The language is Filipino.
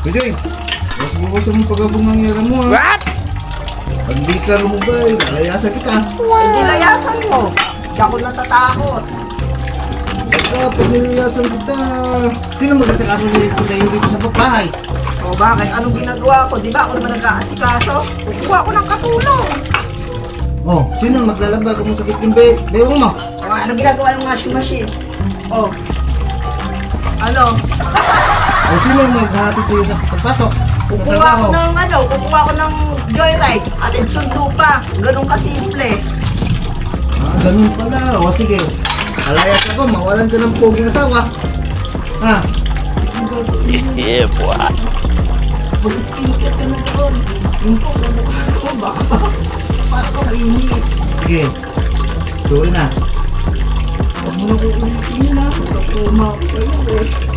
Pwede. Bukas-bukas mo pagabong nangyari mo ha. What? Pag di ka rumubay, lalayasan kita. Hindi layasan mo. Hindi ako natatakot. Basta pag nilayasan kita, sino mag-asikaso nito na hindi ko sa bahay? O bakit? Anong ginagawa ko? Di ba ako naman nag-aasikaso? Kukuha ko ng katulong. Oh, sino maglalaba kung masakit yung bewang mo? O anong ginagawa ng washing machine? O. Ano? O sino maghahatid sa'yo sa pagpasok? Kukuha ko ng kukuha ko ng joyride. At sundo pa. Ganun kasimple. Ah, ganun pala. O sige, alayas ako, mawalan ka ng poging asawa. Ha? Yeah, boy. Mag-skincare ka na doon. Yung po, ano ba? Para ka mainit. Sige, tuloy na. Huwag mo na kukulitin na. Huwag ako sa'yo eh.